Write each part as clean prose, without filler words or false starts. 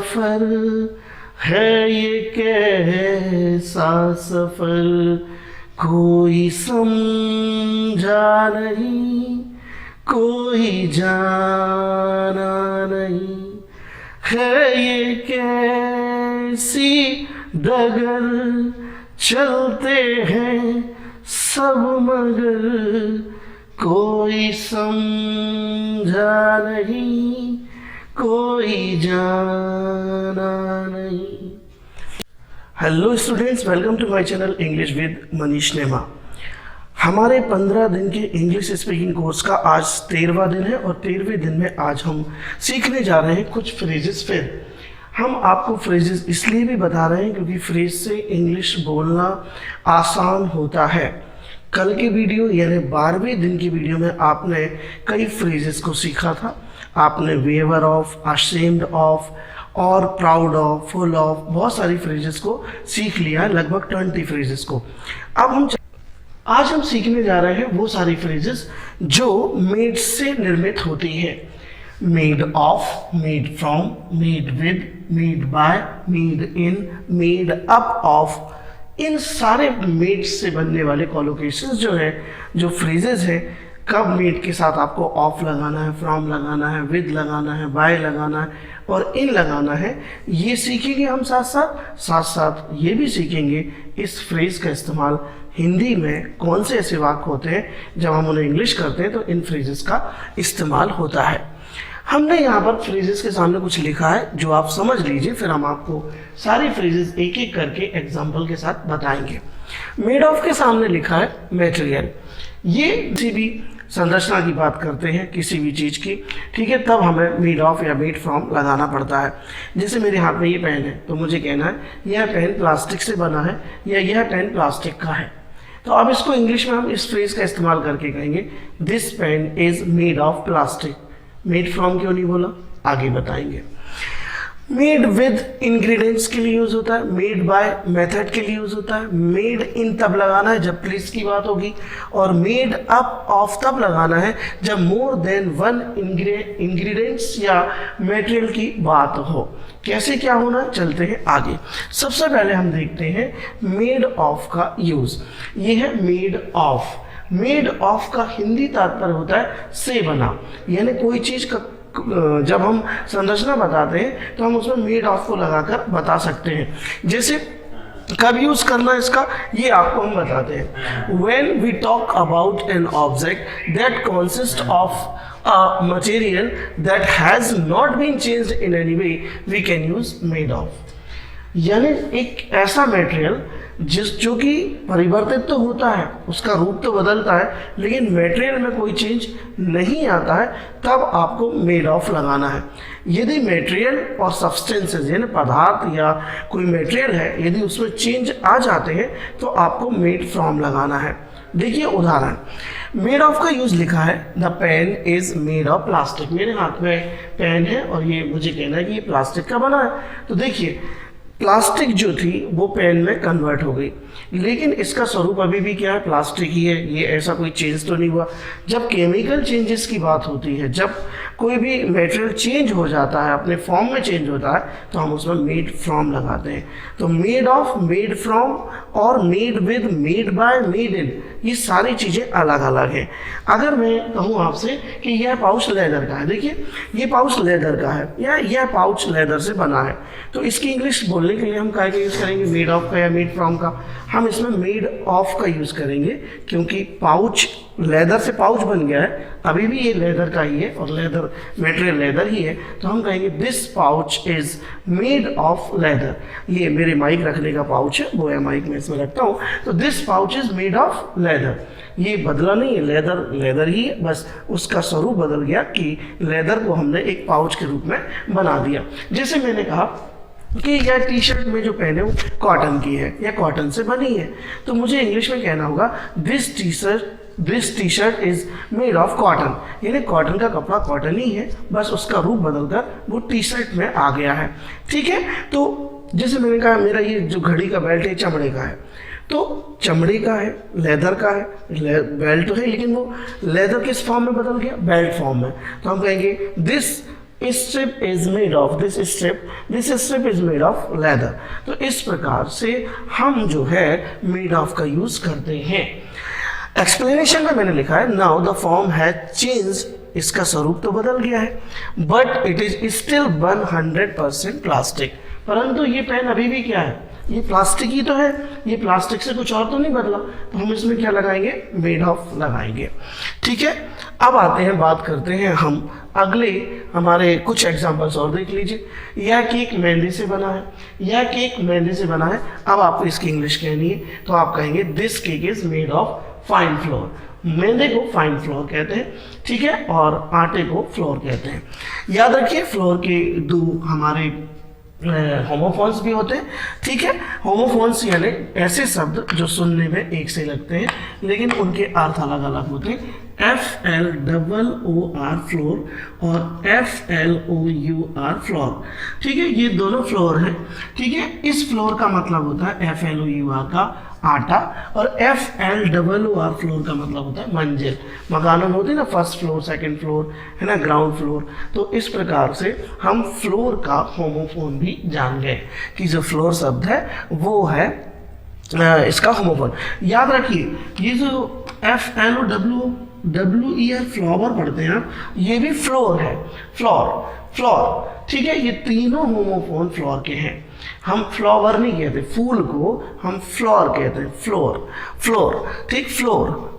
सफर है ये, कैसा सफर कोई समझा नहीं, कोई जाना नहीं, है ये कैसी डगर चलते हैं सब मगर कोई समझा नहीं, कोई जाना नहीं। Hello students, welcome to my channel English with Manish Nema. हमारे 15 दिन के इंग्लिश स्पीकिंग कोर्स का आज 13वां दिन है और 13वें दिन में आज हम सीखने जा रहे हैं कुछ फ्रेजेस। फिर हम आपको फ्रेजेस इसलिए भी बता रहे हैं क्योंकि फ्रेज से इंग्लिश बोलना आसान होता है। कल की वीडियो यानी 12वें दिन की वीडियो में आपने कई फ्रेजेस को सीखा था। आपने वेवर ऑफ, अशेम्ड ऑफ और प्राउड ऑफ, फुल ऑफ, बहुत सारी फ्रेजेस को सीख लिया है, लगभग 20 फ्रेजेस को। अब आज हम सीखने जा रहे हैं वो सारी फ्रेजेस जो मेड से निर्मित होती है। Made of, made from, made with, made by, made in, made up of, इन सारे मेड से बनने वाले कॉलोकेशंस जो है, जो फ्रेजेस हैं, कब मेड के साथ आपको ऑफ लगाना है, फ्रॉम लगाना है, विद लगाना है, बाय लगाना है और इन लगाना है, ये सीखेंगे हम साथ साथ ये भी सीखेंगे इस फ्रेज का इस्तेमाल हिंदी में कौन से ऐसे वाक्य होते हैं जब हम उन्हें इंग्लिश करते हैं तो इन फ्रेजेस का इस्तेमाल होता है। हमने यहाँ पर फ्रेजेस के सामने कुछ लिखा है जो आप समझ लीजिए, फिर हम आपको सारी फ्रेजेस एक एक करके एग्जाम्पल के साथ बताएंगे। मेड ऑफ के सामने लिखा है मटेरियल। ये किसी भी संरचना की बात करते हैं, किसी भी चीज़ की, ठीक है, तब हमें मेड ऑफ या मेड फ्रॉम लगाना पड़ता है। जैसे मेरे हाथ में ये पेन है तो मुझे कहना है यह पेन प्लास्टिक से बना है या यह पेन प्लास्टिक का है। तो अब इसको इंग्लिश में हम इस फ्रेज का इस्तेमाल करके कहेंगे this pen is made of plastic. Made from क्यों नहीं बोला, आगे बताएंगे। मेड विद इंग्रेडिएंट्स के लिए यूज होता है, मेड बाय मेथड के लिए यूज होता है, मेड इन तब लगाना है जब प्लेस की बात होगी, और मेड अप ऑफ तब लगाना है जब मोर देन वन इंग्रेडिएंट्स या मटेरियल की बात हो। कैसे क्या होना है, चलते हैं आगे। सबसे पहले हम देखते हैं मेड ऑफ का यूज। ये है मेड ऑफ। मेड ऑफ का हिंदी तात्पर्य होता है से बना, यानी कोई चीज का जब हम संरचना बताते हैं तो हम उसमें मेड ऑफ को लगाकर बता सकते हैं। जैसे कब यूज करना है इसका, ये आपको हम बताते हैं। When we talk about an object that consists of a material that has not been changed in any way, we can use made of। यानी एक ऐसा मटेरियल जो कि परिवर्तित तो होता है, उसका रूप तो बदलता है, लेकिन मटेरियल में कोई चेंज नहीं आता है, तब आपको मेड ऑफ लगाना है। यदि मटेरियल और सब्सटेंसेस यानी पदार्थ या कोई मटेरियल है, यदि उसमें चेंज आ जाते हैं तो आपको मेड फ्रॉम लगाना है। देखिए उदाहरण, मेड ऑफ का यूज लिखा है the pen is made of plastic. मेरे हाथ में पेन है और ये मुझे कहना है कि ये प्लास्टिक का बना है। तो देखिए प्लास्टिक जो थी वो पेन में कन्वर्ट हो गई, लेकिन इसका स्वरूप अभी भी क्या है, प्लास्टिक ही है। ये ऐसा कोई चेंज तो नहीं हुआ। जब केमिकल चेंजेस की बात होती है, जब कोई भी मटेरियल चेंज हो जाता है, अपने फॉर्म में चेंज होता है, तो हम उसमें मेड फ्रॉम लगाते हैं। तो मेड ऑफ, मेड फ्रॉम और made with, made by, made in, ये सारी चीज़ें अलग अलग हैं। अगर मैं कहूँ आपसे कि यह पाउच लेदर का है, देखिए ये पाउच लेदर का है या यह पाउच लेदर से बना है, तो इसकी इंग्लिश बोलने के लिए हम क्या यूज़ करेंगे, मेड ऑफ का या मेड फ्रॉम का। हम इसमें मेड ऑफ का यूज़ करेंगे क्योंकि पाउच लेदर से पाउच बन गया है, अभी भी ये लेदर का ही है और लेदर मटेरियल लेदर ही है, तो हम कहेंगे this pouch is made of leather. ये मेरे माइक रखने का पाउच है, वो है माइक में इसमें रखता हूँ, तो this pouch is made of leather. ये बदला नहीं है, लेदर लेदर ही है, बस उसका स्वरूप बदल गया कि लेदर को हमने एक पाउच के रूप में बना दिया। जैसे मैंने कहा कि यह टी शर्ट में जो पहने वो कॉटन की है या कॉटन से बनी है, तो मुझे इंग्लिश में कहना होगा this T shirt is made of cotton. यानी कॉटन का कपड़ा कॉटन ही है, बस उसका रूप बदलकर वो टी शर्ट में आ गया है। ठीक है, तो जैसे मैंने कहा मेरा ये जो घड़ी का बेल्ट है चमड़े का है, तो चमड़े का है, लेदर का है, बेल्ट है, लेकिन वो लेदर किस फॉर्म में बदल गया, बेल्ट फॉर्म में। तो हम कहेंगे this strip is made of this strip is made of leather। तो इस प्रकार से हम जो है made of का यूज करते हैं। एक्सप्लेनेशन में मैंने लिखा है now the form has changed, इसका स्वरूप तो बदल गया है, but it is still 100% plastic, परंतु ये पेन अभी भी क्या है, ये प्लास्टिक ही तो है, ये प्लास्टिक से कुछ और तो नहीं बदला, तो हम इसमें क्या लगाएंगे, मेड ऑफ लगाएंगे। ठीक है, अब आते हैं, बात करते हैं हम अगले हमारे कुछ एग्जांपल्स और देख लीजिए। यह केक मेहंदी से बना है, यह केक मेहंदी से बना है। अब आपको इसकी इंग्लिश कहनी है, तो आप कहेंगे this cake is made of fine floor. मैदे को फाइन फ्लोर कहते हैं, ठीक है, और आटे को फ्लोर कहते हैं। याद रखिए फ्लोर के दो हमारे होमोफोन्स भी होते हैं, ठीक है। होमोफोन्स यानी ऐसे शब्द जो सुनने में एक से लगते हैं लेकिन उनके अर्थ अलग अलग होते हैं। FLOOR फ्लोर और FLOUR फ्लोर, ठीक है, ये दोनों फ्लोर हैं, ठीक है। इस फ्लोर का मतलब होता है FLOUR का आटा, और FLOOR फ्लोर का मतलब होता है मंजिल। मकानों में होती है ना फर्स्ट फ्लोर, सेकंड फ्लोर, है ना, ग्राउंड फ्लोर। तो इस प्रकार से हम फ्लोर का होमोफोन भी जान गए कि जो फ्लोर शब्द है वो है इसका होमोफोन। याद रखिए ये जो FLOWER फ्लावर पढ़ते हैं आप, ये भी फ्लोर है, फ्लोर, ठीक है। ये तीनों होमोफोन फ्लोर के हैं। हम फ्लावर नहीं कहते, फूल को हम फ्लोर कहते हैं, फ्लोर, ठीक, फ्लोर।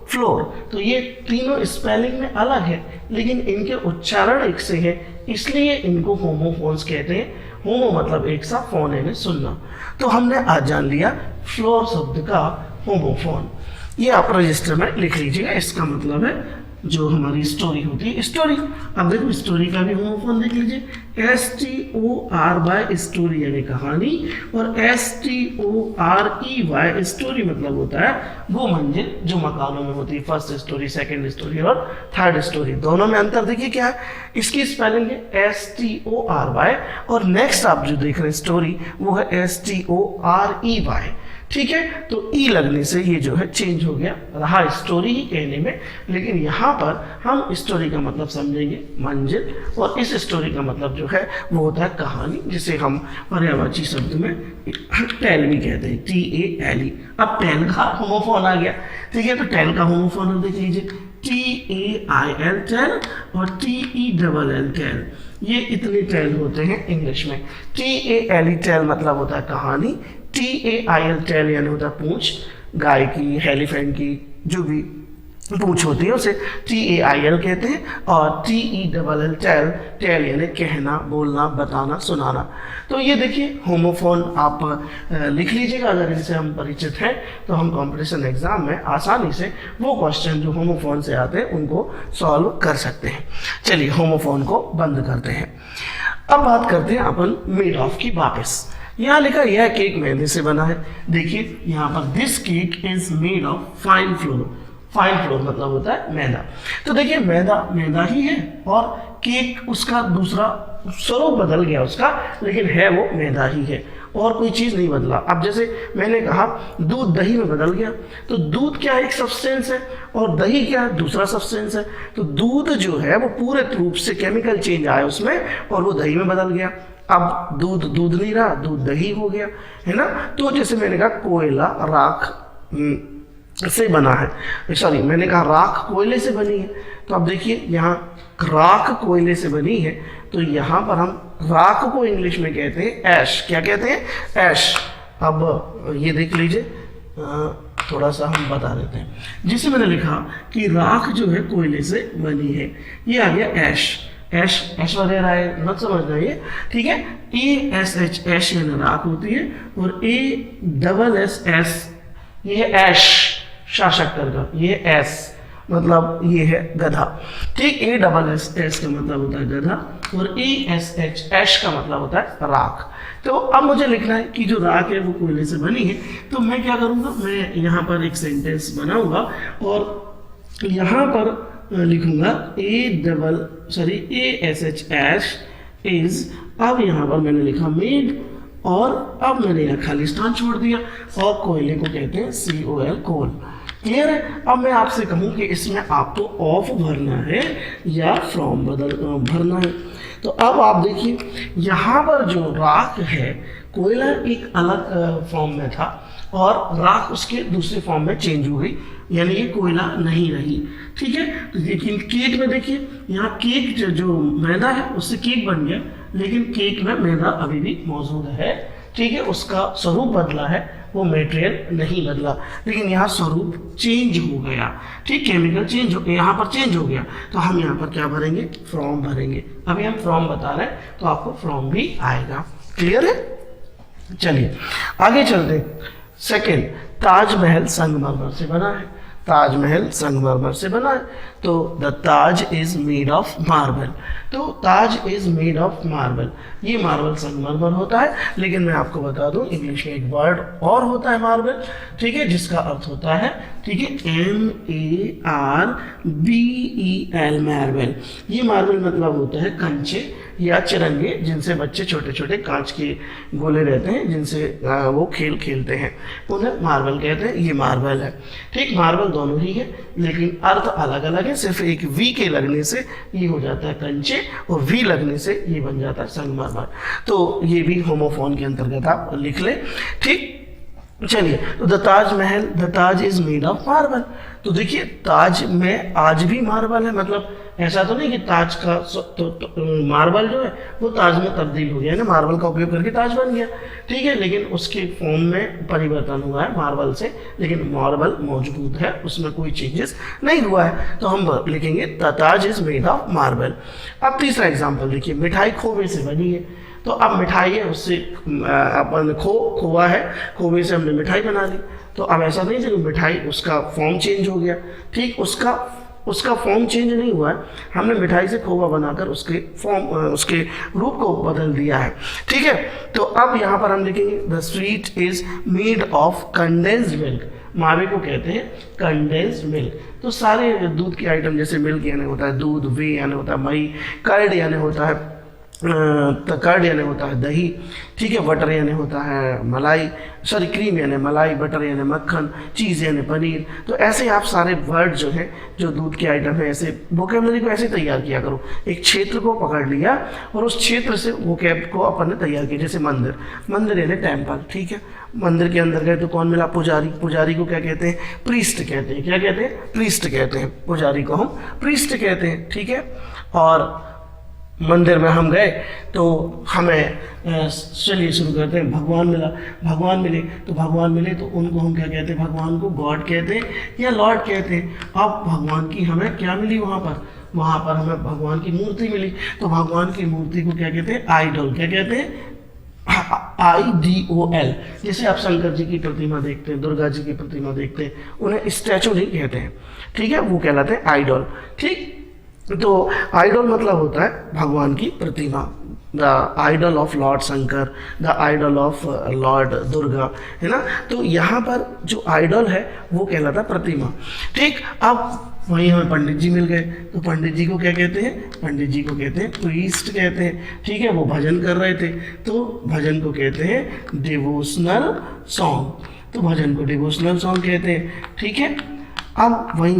तो ये तीनों स्पेलिंग में अलग है लेकिन इनके उच्चारण एक से है, इसलिए इनको होमोफोन्स कहते हैं। होमो मतलब एक सा, फोन यानी सुनना। तो हमने आज जान लिया फ्लोर शब्द का होमोफोन। ये आप रजिस्टर में लिख लीजिएगा, इसका मतलब है जो हमारी स्टोरी होती है, स्टोरी। अब देखो स्टोरी का भी होमोफोन देख लीजिए, STORY स्टोरी यानी कहानी, और STOREY स्टोरी मतलब होता है वो मंजिल जो मकानों में होती है, फर्स्ट स्टोरी, सेकंड स्टोरी और थर्ड स्टोरी। दोनों में अंतर देखिए क्या है, इसकी स्पेलिंग है STORY, और नेक्स्ट आप जो देख रहे हैं स्टोरी वो है STOREY, ठीक है। तो ई लगने से ये जो है चेंज हो गया, रहा स्टोरी ही कहने में, लेकिन यहाँ पर हम स्टोरी का मतलब समझेंगे मंजिल, और इस स्टोरी का मतलब जो है वो होता है कहानी, जिसे हम पर्यायवाची शब्द में टेल भी कहते हैं, TALE। अब टेल का होमोफोन आ गया, ठीक है। तो टेल का होमोफोन हम देख लीजिए, TAIL टेल और TELL टेल। ये इतने टेल होते हैं इंग्लिश में। TALE टेल मतलब होता है कहानी, TAIL टेल यानी होता है पूंछ, गाय की, एलिफेंट की जो भी पूंछ होती है उसे TAIL कहते हैं, और TELL टेल यानी कहना, बोलना, बताना, सुनाना। तो ये देखिए होमोफोन आप लिख लीजिएगा, अगर इनसे हम परिचित हैं तो हम कंपटीशन एग्जाम में आसानी से वो क्वेश्चन जो होमोफोन से आते हैं उनको सॉल्व कर सकते हैं। चलिए होमोफोन को बंद करते हैं। अब बात करते हैं अपन मेड ऑफ की वापस। यहाँ लिखा यह केक मैदे से बना है, देखिए यहाँ पर this cake is made of fine floor. Fine floor मतलब होता है मैदा। तो देखिए मैदा ही है, और केक उसका दूसरा स्वरूप बदल गया उसका, लेकिन है वो मैदा ही है, और कोई चीज़ नहीं बदला। अब जैसे मैंने कहा दूध दही में बदल गया, तो दूध क्या एक सब्सटेंस है और दही क्या है दूसरा सब्सटेंस है। तो दूध जो है वो पूरे रूप से केमिकल चेंज आया उसमें, और वो दही में बदल गया। अब दूध नहीं रहा, दूध दही हो गया, है ना। तो जैसे मैंने कहा कोयला राख से बना है, सॉरी मैंने कहा राख कोयले से बनी है। तो अब देखिए यहाँ राख कोयले से बनी है, तो यहाँ पर हम राख को इंग्लिश में कहते हैं ऐश। क्या कहते हैं? ऐश। अब ये देख लीजिए, थोड़ा सा हम बता देते हैं। जिसे मैंने लिखा कि राख जो है कोयले से बनी है, ये आ गया ऐश। ऐश्वर्या राय मत समझना ये, ठीक है। ASH ऐश यानी राख होती है, और ASS ये है ऐश, शासक का, ये एस मतलब ये है गधा, ठीक। ASS का मतलब होता है गधा, और ASH ऐश का मतलब होता है राख। तो अब मुझे लिखना है कि जो राख है वो कोयले से बनी है, तो मैं क्या करूँगा, मैं यहाँ पर एक सेंटेंस बनाऊंगा और यहाँ पर लिखूंगा ASH ऐश इज। अब यहाँ पर मैंने लिखा मेड, और अब मैंने यहाँ खाली स्थान छोड़ दिया, और कोयले को कहते हैं COL कोल। क्लियर है? अब मैं आपसे कहूँ कि इसमें आपको ऑफ भरना है या फ्रॉम भरना है। तो अब आप देखिए यहाँ पर जो राख है, कोयला एक अलग फॉर्म में था और राख उसके दूसरे फॉर्म में चेंज हो गई, यानी ये कोयला नहीं रही। ठीक है, लेकिन केक में देखिए, यहाँ केक जो मैदा है उससे केक बन गया, लेकिन केक में मैदा अभी भी मौजूद है। ठीक है, उसका स्वरूप बदला है, वो मटेरियल नहीं बदला, लेकिन यहाँ स्वरूप चेंज हो गया। ठीक, केमिकल चेंज हो गया, यहाँ पर चेंज हो गया, तो हम यहाँ पर क्या भरेंगे, फ्रॉम भरेंगे। अभी हम फ्रॉम बता रहे हैं तो आपको फ्रॉम भी आएगा। क्लियर है? चलिए आगे चलते। सेकेंड, ताजमहल संगमरमर से बना है। ताजमहल संगमरमर से बना है, तो the Taj is made of marble. तो ताज इज मेड ऑफ मार्बल, ये मार्बल संगमरमर होता है। लेकिन मैं आपको बता दूं, इंग्लिश में एक वर्ड और होता है मार्बल, ठीक है, जिसका अर्थ होता है, ठीक है, MARBEL, मार्बल। ये मार्बल मतलब होता है कंचे या चिरंगे, जिनसे बच्चे छोटे छोटे कांच के गोले रहते हैं, जिनसे वो खेल खेलते हैं, उन्हें मार्बल कहते हैं। ये मार्बल है। ठीक, मार्बल दोनों ही है, लेकिन अर्थ अलग अलग है। सिर्फ एक वी के लगने से ये हो जाता है कंचे, और वी लगने से ये बन जाता है संगमरमर। तो ये भी होमोफोन के अंतर्गत आप लिख लें। ठीक, चलिए, तो the Taj is made of marble. तो देखिए, ताज में आज भी मार्बल है, मतलब ऐसा तो नहीं कि ताज का मार्बल जो है वो ताज में तब्दील हो गया है ना, मार्बल का उपयोग करके ताज बन गया। ठीक है, लेकिन उसके फॉर्म में परिवर्तन हुआ है मार्बल से, लेकिन मार्बल मौजूद है, उसमें कोई चेंजेस नहीं हुआ है। तो हम लिखेंगे the Taj is made of marble. अब तीसरा एग्जाम्पल देखिए, मिठाई खोवे से बनी है। तो अब मिठाई है, उससे अपन खोवा है, खोवे से हमने मिठाई बना ली। तो अब ऐसा नहीं है कि मिठाई उसका फॉर्म चेंज हो गया। ठीक, उसका फॉर्म चेंज नहीं हुआ है, हमने मिठाई से खोवा बनाकर उसके रूप को बदल दिया है। ठीक है, तो अब यहाँ पर हम लिखेंगे the sweet is made of condensed milk. मावे को कहते हैं कंडेंस्ड मिल्क। तो सारे दूध के आइटम, जैसे मिल्क यानी होता है दूध, वे यानी होता है मई, कर्ड यानी होता है कर्ड यानी होता है दही। ठीक है, बटर यानी होता है मलाई, सॉरी क्रीम यानी मलाई, बटर यानी मक्खन, चीज़ यानी पनीर। तो ऐसे आप सारे वर्ड जो हैं, जो दूध के आइटम है, ऐसे वोकेबलरी को ऐसे तैयार किया करो। एक क्षेत्र को पकड़ लिया और उस क्षेत्र से वोकेब को अपन ने तैयार किया। जैसे मंदिर यानी टेम्पल। ठीक है, मंदिर के अंदर गए तो कौन मिला, पुजारी। पुजारी को क्या कहते हैं, प्रीस्ट कहते हैं। क्या कहते हैं, प्रीस्ट कहते हैं। पुजारी को हम प्रीस्ट कहते हैं। ठीक है, और मंदिर में हम गए तो हमें चलिए शुरू करते हैं, भगवान मिले तो उनको हम क्या कहते हैं, भगवान को गॉड कहते हैं या लॉर्ड कहते हैं। अब भगवान की हमें क्या मिली, वहाँ पर हमें भगवान की मूर्ति मिली। तो भगवान की मूर्ति को क्या कहते हैं, आइडल। क्या कहते हैं, IDOL। जैसे आप शंकर जी की प्रतिमा देखते हैं, दुर्गा जी की प्रतिमा देखते हैं, उन्हें स्टैचू नहीं कहते हैं। ठीक है, वो कहलाते हैं आइडल। ठीक, तो आइडल मतलब होता है भगवान की प्रतिमा। The idol of lord Shankar, the idol of lord Durga, है ना। तो यहाँ पर जो आइडल है वो कहलाता है प्रतिमा। ठीक, अब वहीं हमें पंडित जी मिल गए, तो पंडित जी को क्या कहते हैं, पंडित जी को कहते हैं प्रीस्ट कहते हैं। ठीक है, वो भजन कर रहे थे, तो भजन को कहते हैं डिवोशनल सॉन्ग। तो भजन को डिवोशनल सॉन्ग कहते हैं। ठीक है, अब वहीं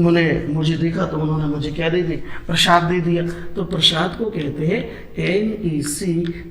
मुझे देखा तो उन्होंने मुझे क्या दे दी, प्रसाद दे दिया। तो प्रसाद को कहते हैं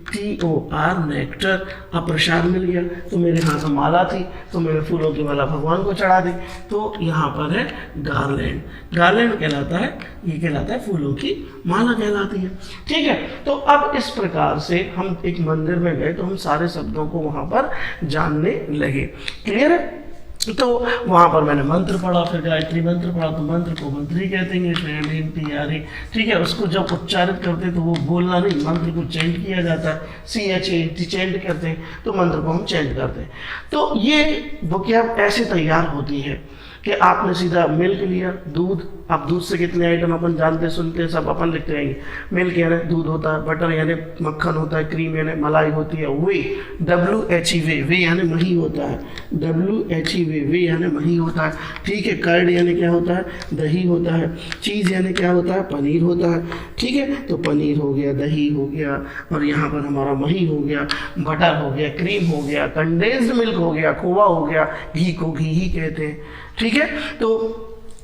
NECTOR, नेक्टर। अब प्रसाद मिल गया, तो मेरे हाथ में माला थी, तो मैंने फूलों की माला भगवान को चढ़ा दी। तो यहाँ पर है गार्लैंड। गार्लैंड कहलाता है, ये कहलाता है फूलों की माला कहलाती है। ठीक है, तो अब इस प्रकार से हम एक मंदिर में गए तो हम सारे शब्दों को वहाँ पर जानने लगे। क्लियर है? तो वहाँ पर मैंने मंत्र पढ़ा, फिर गायत्री मंत्र पढ़ा। तो मंत्र को मंत्री कहते हैं इंग्लिश में, MNTRE। ठीक है, उसको जब उच्चारित करते तो वो बोलना नहीं, मंत्र को चेंट किया जाता है, CHANT, चेंट करते हैं। तो मंत्र को हम चेंट करते हैं। तो ये वोकैब ऐसे तैयार होती है कि आपने सीधा मिल्क लिया, दूध। अब दूध से कितने आइटम अपन जानते सुनते हैं, सब अपन लिखते रहेंगे। मिल्क यानी दूध होता है, बटर यानी मक्खन होता है, क्रीम यानी मलाई होती है, वे WHE, वे यानी मही होता है, WHE, वे यानी मही होता है। ठीक है, कर्ड यानी क्या होता है, दही होता है। चीज़ यानी क्या होता है, पनीर होता है। ठीक है, तो पनीर हो गया, दही हो गया, और यहाँ पर हमारा मही हो गया, बटर हो गया, क्रीम हो गया, कंडेंस्ड मिल्क हो गया, खोवा हो गया, घी को घी ही कहते हैं। ठीक है, तो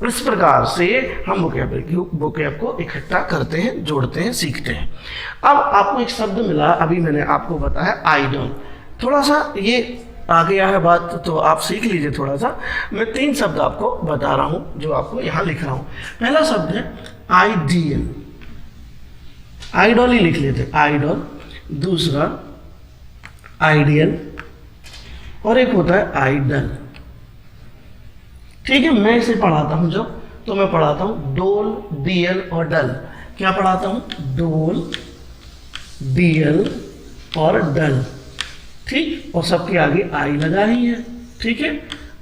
इस प्रकार से हम वोकैब को इकट्ठा करते हैं, जोड़ते हैं, सीखते हैं। अब आपको एक शब्द मिला, अभी मैंने आपको बताया आइडल। थोड़ा सा ये आ गया है बात, तो आप सीख लीजिए थोड़ा सा। मैं 3 शब्द आपको बता रहा हूं जो आपको यहां लिख रहा हूं। पहला शब्द है आइडियल, आइडल ही लिख लेते, आइडल। दूसरा आइडियल, और एक होता है आइडल। ठीक है, मैं इसे पढ़ाता हूं जब, तो मैं पढ़ाता हूं डोल, डीएल और डल। क्या पढ़ाता हूं? डोल, डीएल और डल। ठीक, और सबके आगे आई लगा ही है। ठीक है,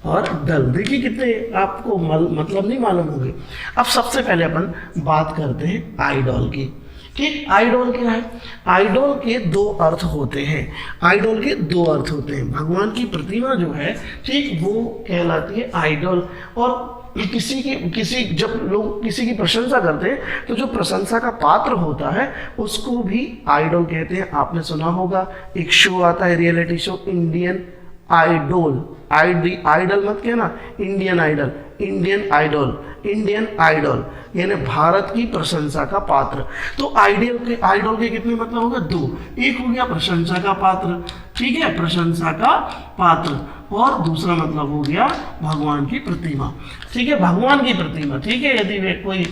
और डल। देखिए कितने आपको मतलब नहीं मालूम होंगे। अब सबसे पहले अपन बात करते हैं आइडल की। ठीक, आइडल क्या है? आइडल के 2 अर्थ होते हैं। आइडल के 2 अर्थ होते हैं। भगवान की प्रतिमा जो है, ठीक, वो कहलाती है आइडल। और जब लोग किसी की प्रशंसा करते हैं तो जो प्रशंसा का पात्र होता है उसको भी आइडल कहते हैं। आपने सुना होगा, एक शो आता है, reality show, Indian Idol. Idol मत कहना, Indian Idol, Indian Idol, Indian Idol यानी भारत की प्रशंसा का पात्र। तो आइडल के कितने मतलब हो गए? 2। एक हो गया प्रशंसा का पात्र, ठीक है, प्रशंसा का पात्र, और दूसरा मतलब हो गया भगवान की प्रतिमा। ठीक है, भगवान की प्रतिमा। ठीक है, यदि वे कोई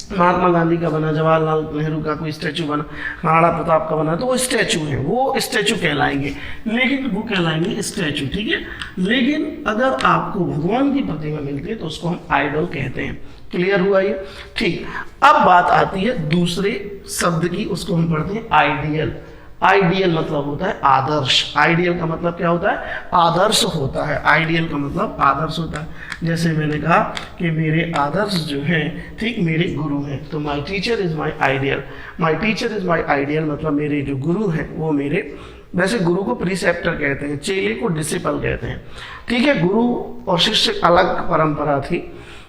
महात्मा गांधी का बना, जवाहरलाल नेहरू का कोई स्टैचू बना, महाराणा प्रताप का बना, तो वो स्टैचू है, वो स्टैचू कहलाएंगे, लेकिन वो कहलाएंगे स्टैचू। ठीक है, लेकिन अगर आपको भगवान की प्रतिमा मिलती है तो उसको हम आइडल कहते हैं। क्लियर हुआ ये? ठीक, अब बात आती है दूसरे शब्द की, उसको हम पढ़ते हैं आइडियल। आइडियल मतलब होता है आदर्श। आइडियल का मतलब क्या होता है? आदर्श होता है। आइडियल का मतलब आदर्श होता है। जैसे मैंने कहा कि मेरे आदर्श जो हैं, ठीक, मेरे गुरु हैं, तो my teacher is my ideal. My teacher is my ideal मतलब मेरे जो गुरु हैं वो मेरे, वैसे गुरु को प्रीसेप्टर कहते हैं, चेले को डिसिपल कहते हैं। ठीक है, गुरु और शिष्य अलग परंपरा थी।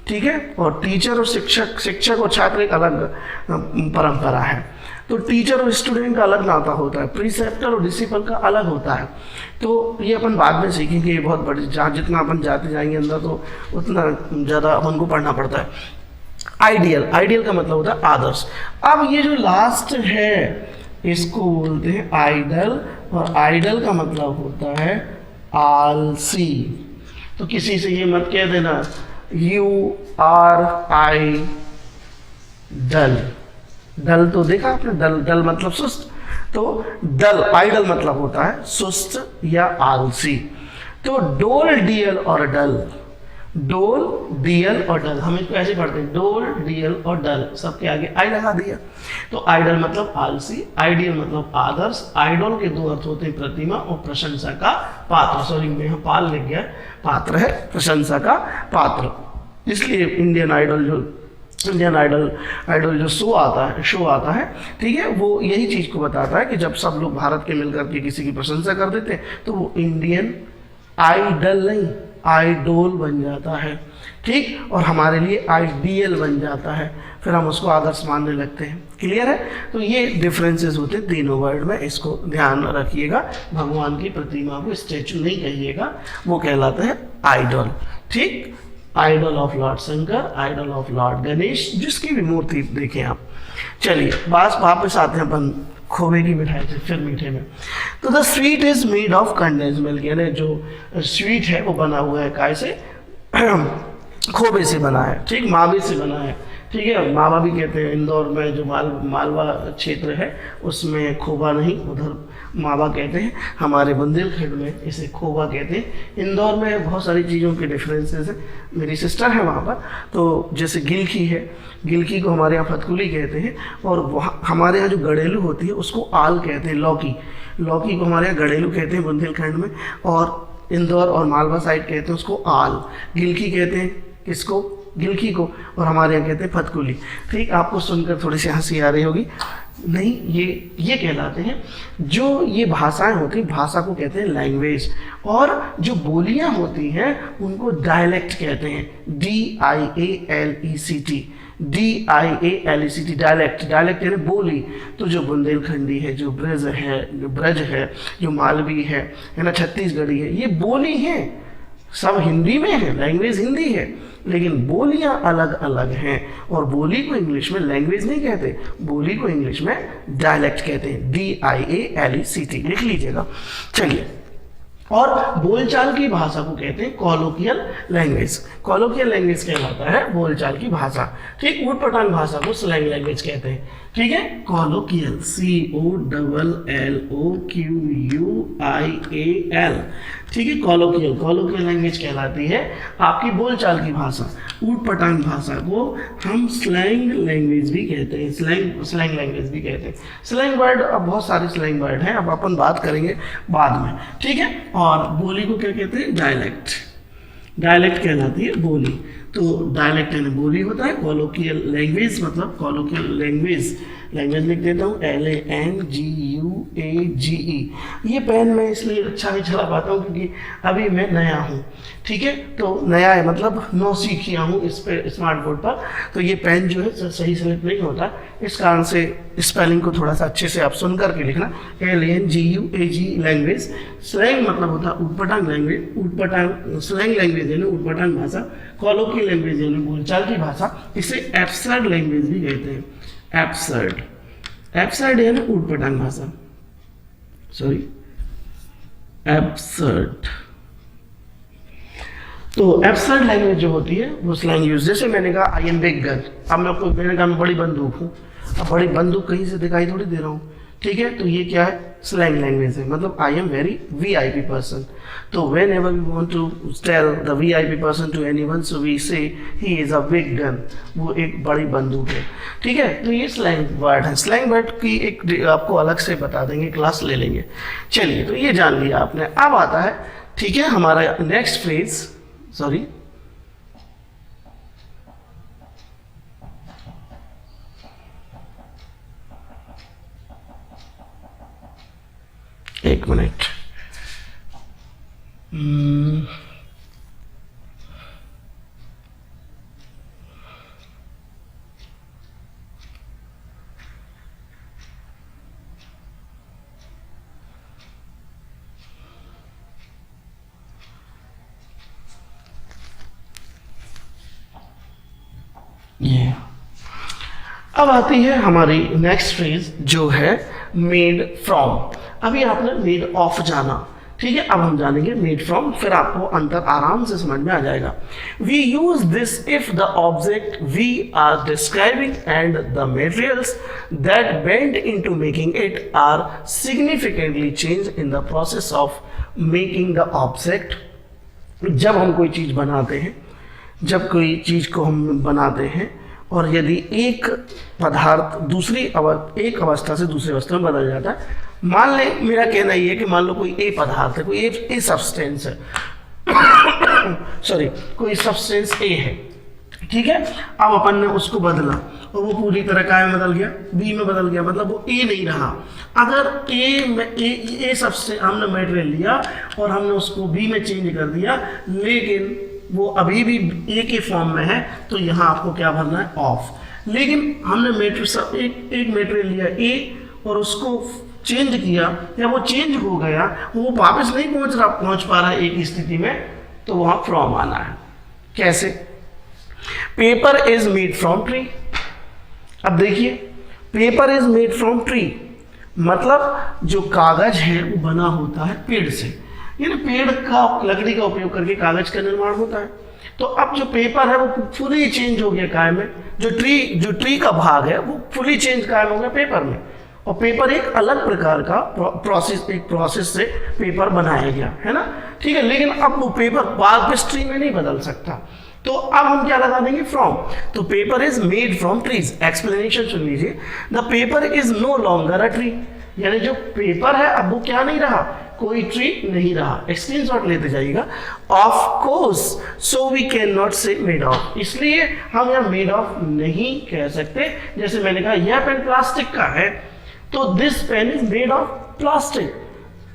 ठीक है, और टीचर और शिक्षक और छात्र एक अलग परंपरा है। तो टीचर और स्टूडेंट का अलग नाता होता है, प्रीसेप्टर और डिसिपल का अलग होता है। तो ये अपन बाद में सीखेंगे, ये बहुत बड़ी, जहाँ जितना अपन जाते जाएंगे अंदर तो उतना ज़्यादा अपन को पढ़ना पड़ता है। आइडियल, आइडियल का मतलब होता है आदर्श। अब ये जो लास्ट है इसको बोलते हैं आइडल, और आइडल का मतलब होता है आलसी। तो किसी से ये मत कह देना URI डल। डल तो देखा आपने, डल मतलब सुस्त। तो डल, आइडल मतलब होता है सुस्त या आलसी। तो डोल, डीएल और डल, डोल, डीएल और डल, हम इसको ऐसे पढ़ते हैं, डोल, डीएल और डल, सबके आगे आई लगा दिया। तो आइडल मतलब आलसी, आइडियल मतलब आदर्श। आइडल के 2 अर्थ होते हैं, प्रतिमा और प्रशंसा का पात्र। सॉरी, मैं यहाँ पाल लिख गया, पात्र है, प्रशंसा का पात्र। इसलिए इंडियन आइडल जो शो आता है, ठीक है, वो यही चीज़ को बताता है कि जब सब लोग भारत के मिलकर के किसी की प्रशंसा कर देते हैं तो वो इंडियन आइडल नहीं, आइडोल बन जाता है। ठीक, और हमारे लिए आइडियल बन जाता है, फिर हम उसको आदर्श मानने लगते हैं। क्लियर है? तो ये डिफरेंसेस होते हैं तीनों वर्ड में, इसको ध्यान रखिएगा। भगवान की प्रतिमा को स्टैचू नहीं कहिएगा, वो कहलाता है आइडल। ठीक, idol of lord Shankar, idol of lord Ganesh, जिसकी भी मूर्ति देखें आप। चलिए बस वापस आते हैं अपन खोए की मिठाई से, फिर मीठे में। तो the sweet is made of condense milk, यानी जो स्वीट है वो बना हुआ है काय से? खोबे से बना है। ठीक, मावे से बना है। ठीक है, मावा भी कहते हैं। इंदौर में जो मालवा क्षेत्र है उसमें खोबा नहीं, उधर मावा कहते हैं। हमारे बुंदेलखंड में इसे खोबा कहते हैं। इंदौर में बहुत सारी चीज़ों के डिफरेंसेस हैं। मेरी सिस्टर है वहाँ पर, तो जैसे गिलकी है, गिलकी को हमारे यहाँ फतकुली कहते हैं, और वहाँ हमारे यहाँ जो गड़ेलू होती है उसको आल कहते हैं। लौकी को हमारे यहाँ गड़ेलू कहते हैं बुंदेलखंड में, और इंदौर और मालवा साइड कहते हैं उसको आल। गिलकी कहते हैं किसको? गिलकी को, और हमारे यहाँ कहते हैं फतकुली। ठीक, आपको सुनकर थोड़ी सी हंसी आ रही होगी। नहीं, ये कहलाते हैं, जो ये भाषाएं होती हैं, भाषा को कहते हैं लैंग्वेज, और जो बोलियां होती हैं उनको डायलेक्ट कहते हैं। DIALECT, DIALECT, dialect. डायलेक्ट यानी बोली। तो जो बुंदेलखंडी है, जो ब्रज है, जो मालवी है ना, छत्तीसगढ़ी है, ये बोली हैं, सब हिंदी में है, लैंग्वेज हिंदी है। लेकिन बोलियां अलग अलग हैं। और बोली को इंग्लिश में लैंग्वेज नहीं कहते, बोली को इंग्लिश में डायलेक्ट कहते हैं, DIALECT, लिख लीजिएगा। चलिए, और बोलचाल की भाषा को कहते हैं कॉलोकियल लैंग्वेज। कॉलोकियल लैंग्वेज कहलाता है बोलचाल की भाषा। ठीक, ऊट पटांग भाषा को स्लैंग लैंग्वेज कहते हैं। ठीक है, कॉलोकियल, COLLOQUIAL। ठीक है, कॉलोकियल, कॉलोकियल लैंग्वेज कहलाती है आपकी बोलचाल की भाषा। ऊट पटांग भाषा को हम स्लैंग लैंग्वेज भी कहते हैं, स्लैंग लैंग्वेज भी कहते हैं। स्लैंग वर्ड, अब बहुत सारे स्लैंग वर्ड हैं, अब अपन बात करेंगे बाद में। ठीक है, और बोली को क्या कहते हैं? डायलेक्ट। डायलेक्ट कहलाती है बोली। तो डायलेक्ट यानी बोली होता है। कॉलोकियल लैंग्वेज मतलब कॉलोकियल लैंग्वेज, लैंग्वेज लिख देता हूँ LANGUAGE। ये पेन मैं इसलिए अच्छा नहीं चला पाता हूँ क्योंकि अभी मैं नया हूँ। ठीक है, तो नया है मतलब नौ सीखिया हूँ इस पे स्मार्ट बोर्ड पर, तो ये पेन जो है सही स्लिप नहीं होता, इस कारण से स्पेलिंग को थोड़ा सा अच्छे से आप सुन करके लिखना। LANGUAGE language. स्लैंग मतलब होता है ऊटपटांग लैंग्वेज, ऊटपटांग स्लैंग लैंग्वेज यानी ऊटपटांग भाषा, कॉलोकियल लैंग्वेज यानी बोलचाल की भाषा। इसे एब्सर्ड लैंग्वेज भी कहते हैं, एब्सर्ड। एब्सर्ड यानी ऊटपटांग भाषा, सॉरी एब्सर्ड। तो एब्सर्ड लैंग्वेज जो होती है वो स्लैंग यूज, जैसे मैंने कहा आई एम बिग गन, अब मैं आपको मैंने कहा मैं बड़ी बंदूक हूँ, अब बड़ी बंदूक कहीं से दिखाई थोड़ी दे रहा हूँ। ठीक है, तो ये क्या है? स्लैंग लैंग्वेज है, मतलब I am very VIP person. तो whenever we want to tell the VIP person to anyone, so we say he is a big gun, वो एक बड़ी बंदूक है। ठीक है, तो ये स्लैंग वर्ड है। स्लैंग वर्ड की एक आपको अलग से बता देंगे, क्लास ले लेंगे। चलिए, तो ये जान लिया आपने। अब आता है, ठीक है, हमारा नेक्स्ट फ्रेज, सॉरी एक मिनट, ये अब आती है हमारी नेक्स्ट फ्रेज जो है मेड फ्रॉम। अभी आपने मेड ऑफ जाना, ठीक है, अब हम जानेंगे मेड फ्रॉम, फिर आपको अंतर आराम से समझ में आ जाएगा। We use this if the object we are describing and the materials that went into making it are significantly change in the process of making the object. जब हम कोई चीज बनाते हैं, जब कोई चीज को हम बनाते हैं और यदि एक पदार्थ एक अवस्था से दूसरी अवस्था में बदल जाता है, मान लें, मेरा कहना ये है कि मान लो कोई ए पदार्थ है, कोई ए सब्सटेंस है सॉरी, कोई सब्सटेंस ए है। ठीक है, अब अपन ने उसको बदला और वो पूरी तरह काय में बदल गया, बी में बदल गया, मतलब वो ए नहीं रहा। अगर ए सब्सटेंस हमने मटेरियल लिया और हमने उसको बी में चेंज कर दिया, लेकिन वो अभी भी ए के फॉर्म में है, तो यहाँ आपको क्या भरना है? ऑफ। लेकिन हमने एक मटेरियल लिया ए और उसको चेंज किया, या वो चेंज हो गया, वो वापस नहीं पहुंच पा रहा है एक स्थिति में, तो वहां फ्रॉम आना है। कैसे? Paper is made from tree. अब देखिए, paper is made from tree मतलब जो कागज है वो बना होता है पेड़ से, यानी पेड़ का लकड़ी का उपयोग करके कागज का निर्माण होता है। तो अब जो पेपर है वो फुली चेंज हो गया काय में, जो ट्री का भाग है वो फुली चेंज काय हो गया पेपर में, और पेपर एक अलग प्रकार का प्रोसेस से पेपर बनाया गया है ना। ठीक है, लेकिन अब वो पेपर वापस ट्री में नहीं बदल सकता, तो अब हम क्या लगा देंगे? फ्रॉम। तो paper is made from trees. Explanation सुन लीजिए, the paper is no longer a tree, यानी जो पेपर है अब वो क्या नहीं रहा? कोई ट्री नहीं रहा। स्क्रीनशॉट लेते जाइएगा। Of course, so we can not say made of, इसलिए हम यहाँ मेड ऑफ नहीं कह सकते। जैसे मैंने कहा यह पेन प्लास्टिक का है, तो this pen is made of plastic,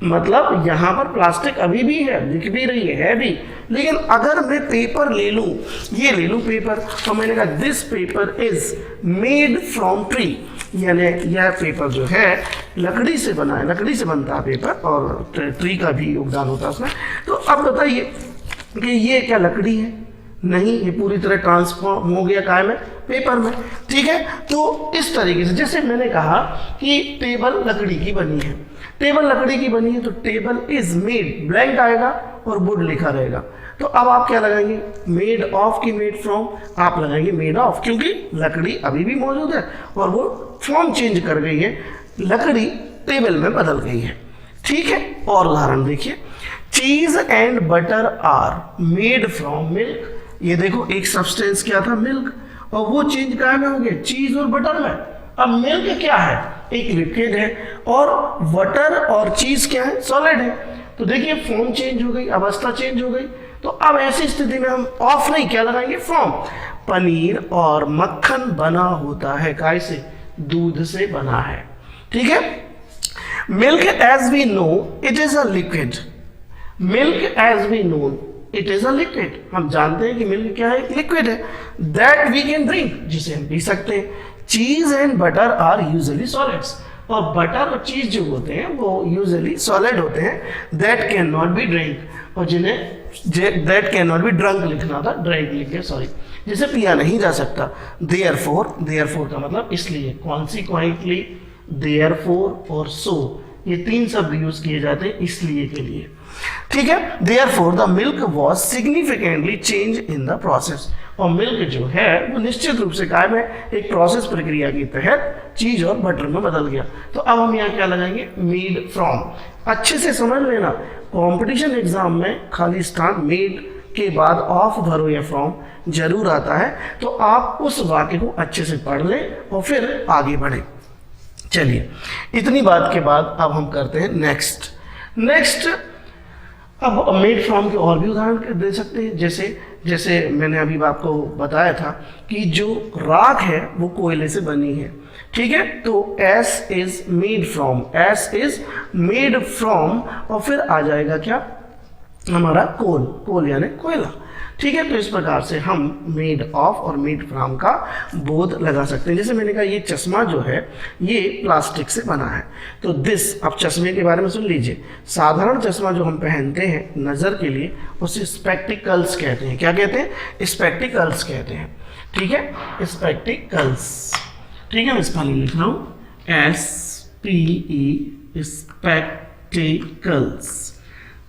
मतलब यहाँ पर प्लास्टिक अभी भी है, दिख भी रही है भी, लेकिन अगर मैं पेपर ले लूँ, ये ले लूँ पेपर, तो मैंने कहा this paper is made from tree, यानी यह पेपर जो है लकड़ी से बना है, लकड़ी से बनता है पेपर, और ट्री का भी योगदान होता है उसमें। तो अब बताइए कि ये क्या लकड़ी है? नहीं, ये पूरी तरह ट्रांसफॉर्म हो गया काय में, पेपर में। ठीक है, तो इस तरीके से जैसे मैंने कहा कि टेबल लकड़ी की बनी है, टेबल लकड़ी की बनी है तो टेबल इज मेड, ब्लैंक आएगा और वुड लिखा रहेगा। तो अब आप क्या लगाएंगे, मेड ऑफ की मेड फ्रॉम, आप लगाएंगे मेड ऑफ, क्योंकि लकड़ी अभी भी मौजूद है और वो फॉर्म चेंज कर गई है, लकड़ी टेबल में बदल गई है। ठीक है, और उदाहरण देखिए, cheese and butter are made from milk. ये देखो एक सब्सटेंस क्या था, मिल्क, और वो चेंज कहाँ में हो गया, चीज और बटर में। अब मिल्क क्या है, एक लिक्विड है, और बटर और चीज क्या है, सॉलिड है। तो देखिए फॉर्म चेंज हो गई, अवस्था चेंज हो गई। तो अब ऐसी स्थिति में हम ऑफ नहीं, क्या लगाएंगे, फ्रॉम। पनीर और मक्खन बना होता है काय से, दूध से बना है। ठीक है, milk as we know it is a liquid, milk as we know it is a liquid, हम जानते हैं कि मिल्क क्या है, लिक्विड है, दैट वी कैन ड्रिंक, जिसे हम पी सकते हैं। Cheese and butter are usually solids, और बटर और चीज जो होते हैं वो यूजुअली सॉलिड होते हैं, that can not be drink, और जिन्हें that can not be drunk लिखना था, ड्रिंक लिखे, सॉरी, जिसे पिया नहीं जा सकता। देयरफॉर, देयरफॉर का मतलब इसलिए, कॉन्सिक्वेंटली, देयरफॉर और सो, ये तीन शब्द यूज किए जाते हैं इसलिए के लिए। ठीक है, therefore the milk was significantly change in the process, और मिल्क जो है वो निश्चित रूप से काय में एक प्रोसेस प्रक्रिया के तहत चीज और बटर में बदल गया। तो अब हम यहाँ क्या लगाएंगे, मेड फ्रॉम। अच्छे से समझ लेना, कंपटीशन एग्जाम में खाली स्थान मेड के बाद ऑफ भरो या फ्रॉम जरूर आता है, तो आप उस वाक्य को अच्छे से पढ़ लें और फिर आगे बढ़ें। चलिए, इतनी बात के बाद अब हम करते हैं नेक्स्ट। अब मेड फ्रॉम के और भी उदाहरण दे सकते हैं, जैसे मैंने अभी आपको बताया था कि जो राख है वो कोयले से बनी है। ठीक है, तो S is made from, S is made from, और फिर आ जाएगा क्या, हमारा कोल यानी कोयला। ठीक है, तो इस प्रकार से हम मेड ऑफ और मेड फ्रॉम का बोध लगा सकते हैं। जैसे मैंने कहा ये चश्मा जो है ये प्लास्टिक से बना है, तो दिस, अब चश्मे के बारे में सुन लीजिए। साधारण चश्मा जो हम पहनते हैं नज़र के लिए उसे स्पेक्टिकल्स कहते हैं। क्या कहते हैं, स्पेक्टिकल्स कहते हैं। ठीक है, स्पेक्टिकल्स। ठीक है, मैं स्पेलिंग लिख रहा हूँ, SPE, स्पेक्टिकल्स।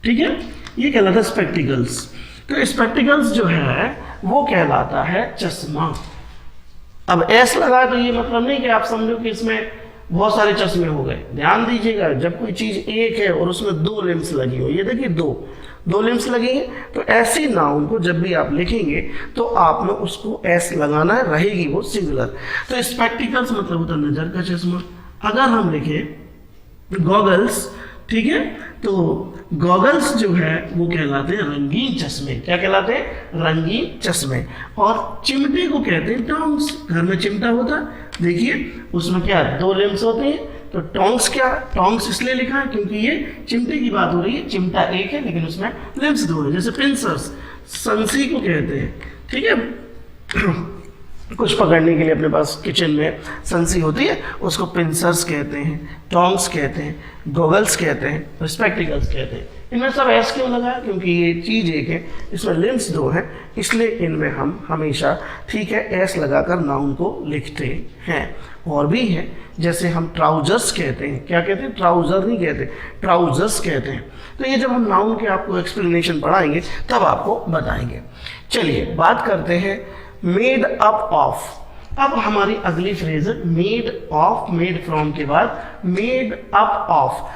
ठीक है, ये कहलाता है स्पेक्टिकल्स। तो स्पेक्टिकल्स जो है वो कहलाता है चश्मा। अब एस लगाए तो ये मतलब नहीं कि आप समझो कि इसमें बहुत सारे चश्मे हो गए। ध्यान दीजिएगा, जब कोई चीज एक है और उसमें दो लेंस लगी हो, ये देखिए दो लेंस लगी है, तो ऐसी नाउन को जब भी आप लिखेंगे तो आपने उसको एस लगाना है, रहेगी वो सिंगुलर। तो स्पेक्टिकल्स मतलब होता है नजर का चश्मा। अगर हम लिखे गॉगल्स, ठीक है, तो गॉगल्स जो है वो कहलाते हैं रंगीन चश्मे। क्या कहलाते हैं, रंगीन चश्मे। और चिमटे को कहते हैं टोंग्स। घर में चिमटा होता है, देखिए उसमें क्या दो लेंस होते हैं, तो टोंग्स, क्या टोंग्स इसलिए लिखा है क्योंकि ये चिमटे की बात हो रही है। चिमटा एक है लेकिन उसमें लेंस दो है। जैसे पिंसर्स, संसी को कहते हैं। ठीक है, कुछ पकड़ने के लिए अपने पास किचन में संसी होती है, उसको पिंसर्स कहते हैं, टोंग्स कहते हैं, गॉगल्स कहते हैं, स्पेक्टिकल्स कहते हैं। इनमें सब एस क्यों लगाया, क्योंकि ये चीज़ एक है, इसमें लेंस दो हैं, इसलिए इनमें हम हमेशा, ठीक है, एस लगाकर नाउन को लिखते हैं। और भी है, जैसे हम ट्राउजर्स कहते हैं। क्या कहते हैं, ट्राउजर नहीं कहते, ट्राउजर्स कहते हैं। तो ये जब हम नाउन के आपको एक्सप्लेनेशन पढ़ाएंगे तब आपको बताएंगे। चलिए बात करते हैं मेड अप ऑफ। अब हमारी अगली फ्रेज है मेड ऑफ। मेड फ्रॉम के बाद मेड अप ऑफ।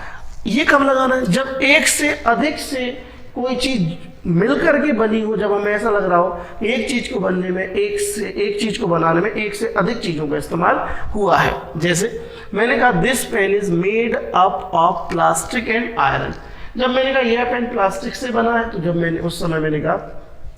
ये कब लगाना है, जब एक से अधिक से कोई चीज मिलकर के बनी हो, जब हमें ऐसा लग रहा हो एक चीज को बनने में, एक चीज को बनाने में एक से अधिक चीजों का इस्तेमाल हुआ है। जैसे मैंने कहा this pen is made up of plastic and iron. जब मैंने कहा यह पेन प्लास्टिक से बना है, तो जब मैंने उस समय मैंने कहा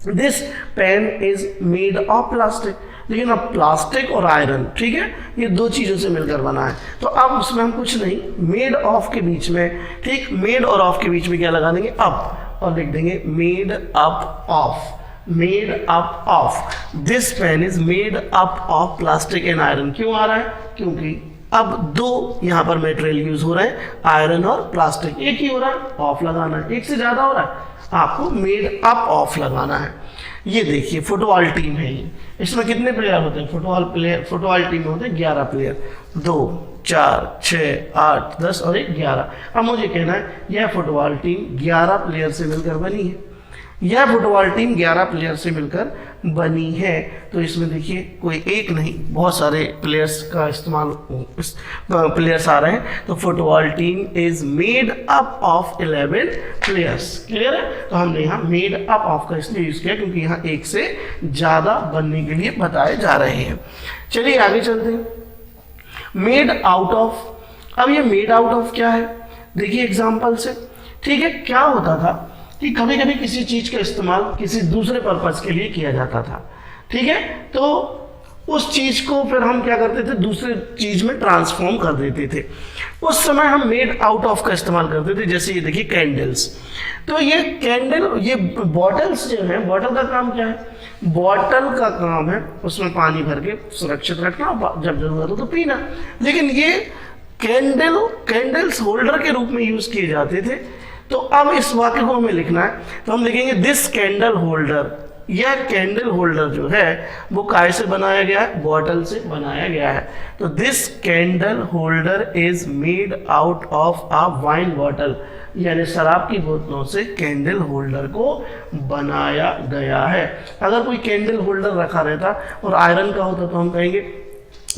this pen is made of plastic. लेकिन अब प्लास्टिक और आयरन, ठीक है, ये दो चीज़ों से मिलकर बना है, तो अब उसमें हम कुछ नहीं, मेड ऑफ के बीच में, ठीक, मेड और ऑफ के बीच में क्या लगा देंगे, अप, और लिख देंगे made up of. Made up of this pen is made up of plastic and iron. क्यों आ रहा है, क्योंकि अब दो यहाँ पर मटेरियल यूज हो रहे हैं, आयरन और प्लास्टिक। एक ही हो रहा है, ऑफ लगाना है। एक से ज्यादा हो रहा है, आपको मेड अप ऑफ लगाना है। ये देखिए फुटबॉल टीम है ये, इसमें कितने प्लेयर होते हैं? फुटबॉल टीम में होते हैं 11 प्लेयर, 2 4 6 8 10 और 1 11। अब मुझे कहना है यह फुटबॉल टीम 11 प्लेयर से मिलकर बनी है। यह फुटबॉल टीम 11 प्लेयर से मिलकर बनी है। तो इसमें देखिए कोई एक नहीं, बहुत सारे प्लेयर्स का इस्तेमाल, प्लेयर्स आ रहे हैं। तो football team is made up of 11 players. Clear है? तो हमने यहाँ मेड अप ऑफ का इसलिए यूज किया क्योंकि यहाँ एक से ज्यादा बनने के लिए बताए जा रहे हैं। चलिए आगे चलते हैं। Made out of. अब ये मेड आउट ऑफ क्या है, देखिए एग्जाम्पल से। ठीक है, क्या होता था कि कभी कभी किसी चीज का इस्तेमाल किसी दूसरे पर्पस के लिए किया जाता था। ठीक है, तो उस चीज को फिर हम क्या करते थे, दूसरे चीज में ट्रांसफॉर्म कर देते थे। उस समय हम मेड आउट ऑफ का इस्तेमाल करते थे। जैसे ये देखिए कैंडल्स। तो ये कैंडल, ये बॉटल्स जो है, बॉटल का काम क्या है? बॉटल का काम है उसमें पानी भर के सुरक्षित रखना, जब जरूरत हो तो पीना। लेकिन ये कैंडल्स होल्डर के रूप में यूज किए जाते थे। तो अब इस वाक्य को हमें लिखना है, तो हम लिखेंगे दिस कैंडल होल्डर। यह कैंडल होल्डर जो है वो काय से बनाया गया है? बॉटल से बनाया गया है। तो this candle holder is made out of a wine bottle, यानी शराब की बोतलों से कैंडल होल्डर को बनाया गया है। अगर कोई कैंडल होल्डर रखा रहता और आयरन का होता तो हम कहेंगे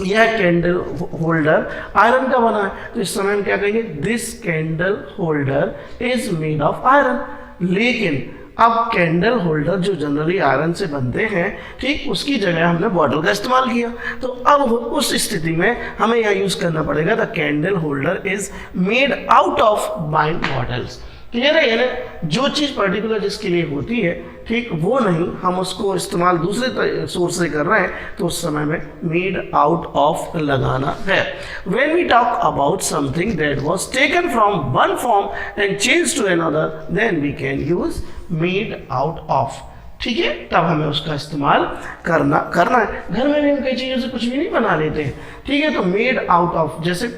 यह कैंडल होल्डर आयरन का बना है। तो इस समय हम क्या कहेंगे? This candle holder is made of iron. लेकिन अब कैंडल होल्डर जो जनरली आयरन से बनते हैं, ठीक, उसकी जगह हमने बॉटल का इस्तेमाल किया। तो अब उस स्थिति में हमें यह यूज करना पड़ेगा the candle holder is made out of wine bottles. Clear है? यानी जो चीज पर्टिकुलर जिसके लिए होती है, ठीक, वो नहीं, हम उसको इस्तेमाल दूसरे सोर्स से कर रहे हैं, तो उस समय में मेड आउट ऑफ लगाना है। When we talk about something that was taken from one form and changed to another, then we can use made out of। ठीक है, तब हमें उसका इस्तेमाल करना है। घर में भी हम कई चीजों से कुछ भी नहीं बना लेते हैं। ठीक है, तो मेड आउट ऑफ, जैसे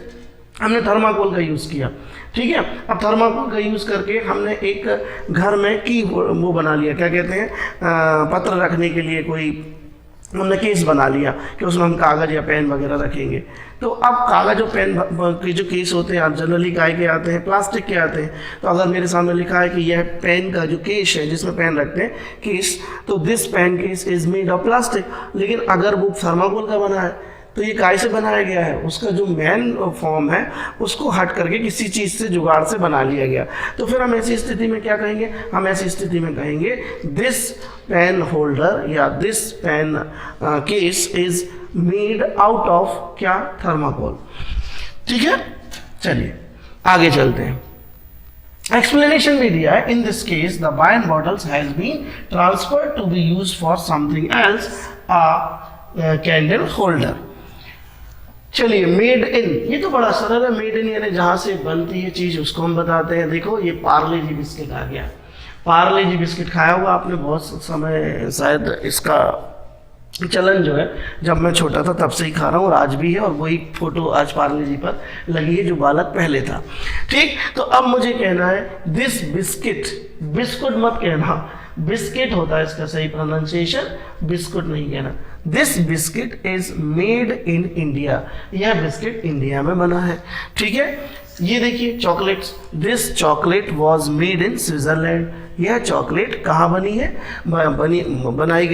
हमने थर्माकोल का यूज किया। ठीक है, अब थर्माकोल का यूज करके हमने एक घर में की वो बना लिया, क्या कहते हैं, पत्र रखने के लिए कोई हमने केस बना लिया कि उसमें हम कागज या पेन वगैरह रखेंगे। तो अब कागज और पेन के जो केस होते हैं जनरली काय के आते हैं, प्लास्टिक के आते हैं। तो अगर मेरे सामने लिखा है कि यह पेन का जो केस है जिसमें पेन रखते हैं केस, तो this pen case is made of plastic. लेकिन अगर वो थर्माकोल का बना है तो ये काय से बनाया गया है? उसका जो मेन फॉर्म है उसको हट करके किसी चीज़ से जुगाड़ से बना लिया गया। तो फिर हम ऐसी स्थिति में क्या कहेंगे? हम ऐसी स्थिति में कहेंगे दिस पेन होल्डर या this pen case is made out of क्या? थर्माकोल। ठीक है, चलिए आगे चलते हैं। एक्सप्लेनेशन भी दिया है। In this case the wine bottles has been transferred to be used for something else, a candle holder. चलिए, मेड इन, ये तो बड़ा सरल है। मेड इन यानी जहाँ से बनती है चीज़ उसको हम बताते हैं। देखो ये पार्ले जी बिस्किट आ गया। पार्ले जी बिस्किट खाया होगा आपने बहुत समय, शायद इसका चलन जो है जब मैं छोटा था तब से ही खा रहा हूँ और आज भी है, और वही फोटो आज पार्ले जी पर लगी है जो बालक पहले था। ठीक, तो अब मुझे कहना है दिस बिस्किट, बिस्कुट मत कहना, बिस्किट होता है इसका सही प्रोनाउंसिएशन, बिस्कुट नहीं कहना। This biscuit is made in India, यह बिस्किट इंडिया में बना है। ठीक है, ये देखिए chocolates, this chocolate was made in Switzerland, यह चॉकलेट कहाँ बनी है? बनाई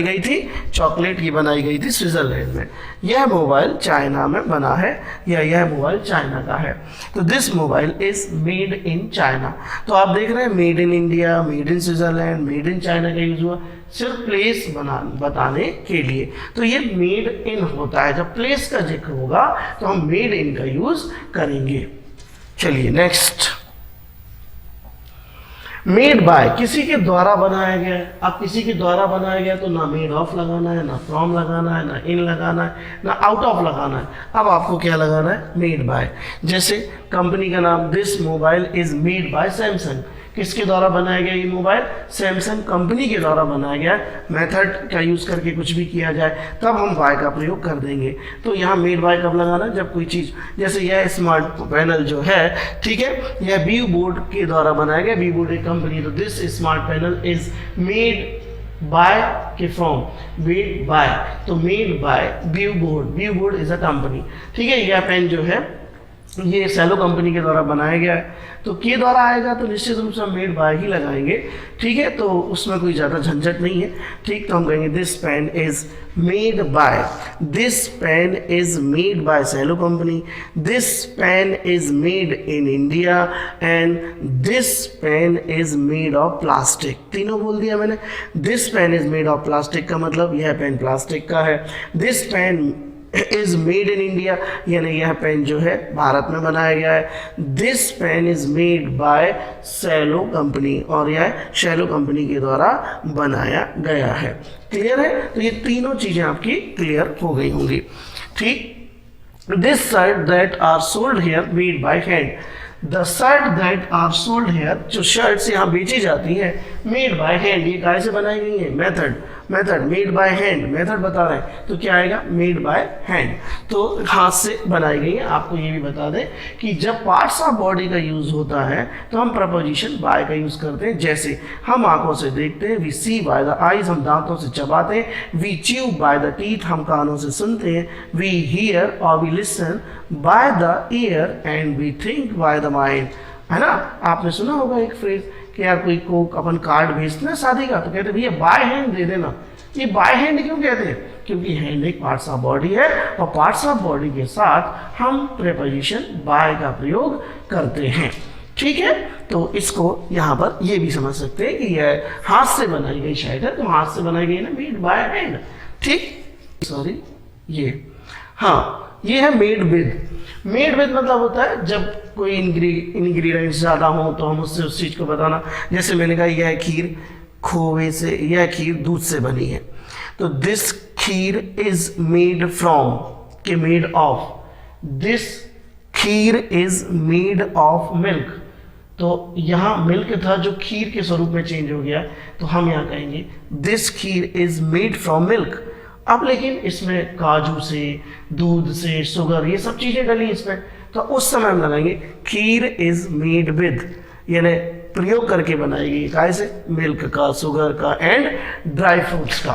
गई थी चॉकलेट, ये बनाई गई थी स्विट्जरलैंड में। यह मोबाइल चाइना में बना है, या यह मोबाइल चाइना का है। तो this mobile is made in China. तो आप देख रहे हैं made in India, made in Switzerland, made in China का यूज हुआ सिर्फ प्लेस बताने के लिए। तो ये मेड इन होता है, जब प्लेस का जिक्र होगा तो हम मेड इन का यूज करेंगे। चलिए नेक्स्ट, मेड बाय, किसी के द्वारा बनाया गया है। अब किसी के द्वारा बनाया गया तो ना मेड ऑफ लगाना है, ना फ्रॉम लगाना है, ना इन लगाना है, ना आउट ऑफ लगाना है। अब आपको क्या लगाना है? Made by. जैसे कंपनी का नाम, this mobile is made bye Samsung, किसके द्वारा बनाया गया ये मोबाइल? सैमसंग कंपनी के द्वारा बनाया गया है। मेथड का यूज़ करके कुछ भी किया जाए तब हम बाय का प्रयोग कर देंगे। तो यहाँ मेड बाय कब लगाना? जब कोई चीज़, जैसे यह स्मार्ट पैनल जो है, ठीक है, यह व्यू बोर्ड के द्वारा बनाया गया, व्यू बोर्ड एक कंपनी, तो this smart panel is made bye के फ्रॉम, मेड बाय, तो made by view board is a company, ठीक है। यह पेन जो है ये सेलो कंपनी के द्वारा बनाया गया है, तो के द्वारा आएगा तो निश्चित रूप से हम मेड बाय ही लगाएंगे, ठीक है, तो उसमें कोई ज़्यादा झंझट नहीं है, ठीक। तो हम कहेंगे this pen is made by, this pen is made by Cello company, this pen is made in India, and this pen is made of plastic. तीनों बोल दिया मैंने। This pen is made of plastic का मतलब यह pen plastic का है। This pen is made in India, यानी यह पेन जो है भारत में बनाया गया है। This pen is made by Cello company, और यह सेलो कंपनी के द्वारा बनाया गया है। क्लियर है? तो ये तीनों चीजें आपकी क्लियर हो गई होंगी, ठीक। This shirt that are sold here made by hand, the shirt that are sold here, जो शर्ट्स यहाँ बेची जाती हैं मेड बाय हैंड, ये काय से बनाई गई है? Method made by hand, method बता रहे हैं, तो क्या आएगा? मेड बाय हैंड, तो हाथ से बनाई गई है। आपको ये भी बता दें कि जब पार्ट्स ऑफ बॉडी का यूज होता है तो हम प्रपोजिशन बाय का यूज करते हैं। जैसे हम आंखों से देखते हैं, we see by the eyes, हम दांतों से चबाते हैं, we chew by the teeth, हम कानों से सुनते हैं, वी हियर और we listen by the ear, and we think by the mind, है ना। आपने सुना होगा एक फ्रेज कि यार कोई को अपन कार्ड भेजते ना शादी का, तो कहते भैया बाय हैंड दे देना। ये बाय हैंड क्यों कहते हैं? क्योंकि हैंड एक पार्ट्स ऑफ बॉडी है, और पार्ट्स ऑफ बॉडी के साथ हम प्रेपोजिशन बाय का प्रयोग करते हैं, ठीक है। तो इसको यहाँ पर ये भी समझ सकते हैं कि यह हाथ से बनाई गई शर्ट है, तो हाथ से बनाई गई ना, मेड बाय हैंड, ठीक। सॉरी, ये हाँ, ये है मेड विद। मेड विद मतलब होता है जब कोई इंग्रेडिएंट्स ज़्यादा हो तो हम उससे उस चीज़ को बताना। जैसे मैंने कहा यह खीर खोए से, यह खीर दूध से बनी है, तो this kheer is made from, के made of, this kheer is made of milk, तो यहाँ मिल्क था जो खीर के स्वरूप में चेंज हो गया, तो हम यहाँ कहेंगे this kheer is made from milk. अब लेकिन इसमें काजू से, दूध से, शुगर, ये सब चीज़ें डली इसमें, तो उस समय हम लगाएंगे खीर इज मेड विद, यानी प्रयोग करके बनाई गई, काय से? मिल्क का, शुगर का एंड ड्राई फ्रूट्स का।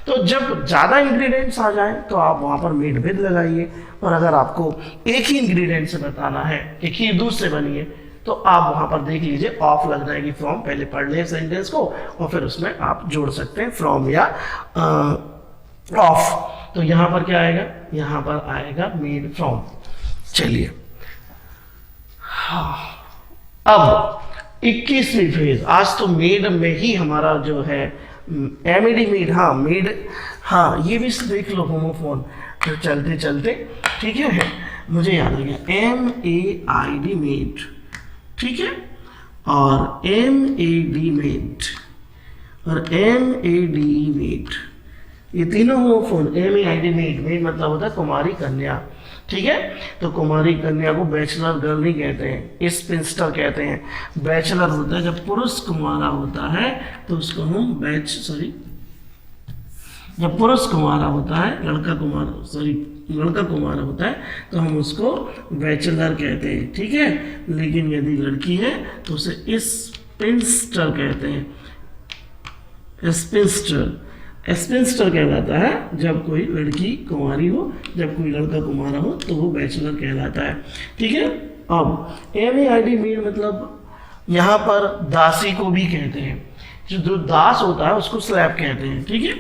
तो जब ज़्यादा इंग्रेडिएंट्स आ जाएं तो आप वहाँ पर मेड विद लगाइए, और अगर आपको एक ही इंग्रेडिएंट से बताना है कि खीर दूध से बनी है, तो आप वहाँ पर देख लीजिए ऑफ लग जाएगी फ्रॉम, पहले पढ़ लें सेंटेंस को और फिर उसमें आप जोड़ सकते हैं फ्रॉम या ऑफ। तो यहाँ पर क्या आएगा? यहाँ पर आएगा मेड फ्रॉम। चलिए, अब 21वीं फेज, आज तो मेड में ही हमारा जो है एमईडी मेड, हाँ मेड, हाँ ये भी देख लो होमोफोन, तो चलते चलते, ठीक है, मुझे याद आ गया MEID मेड, ठीक है, और MED मेड और MADE मेड, ये तीनों होमोफोन। MEID मेड, मेड मतलब होता है कुमारी कन्या, ठीक है। तो कुमारी कन्या को बैचलर गर्ल नहीं कहते हैं, स्पिंस्टर कहते हैं। बैचलर होता है जब पुरुष कुमारा होता है तो उसको हम जब पुरुष कुमारा होता है, लड़का कुमारा होता है तो हम उसको बैचलर कहते हैं, ठीक है। लेकिन यदि लड़की है तो उसे स्पिंस्टर कहते हैं। स्पिंस्टर कहलाता है जब कोई लड़की कुंवारी हो, जब कोई लड़का कुंवारा हो तो वो बैचलर कहलाता है, ठीक है। अब MEID मेड मतलब यहाँ पर दासी को भी कहते हैं, जो दास होता है उसको स्लैब कहते हैं, ठीक है।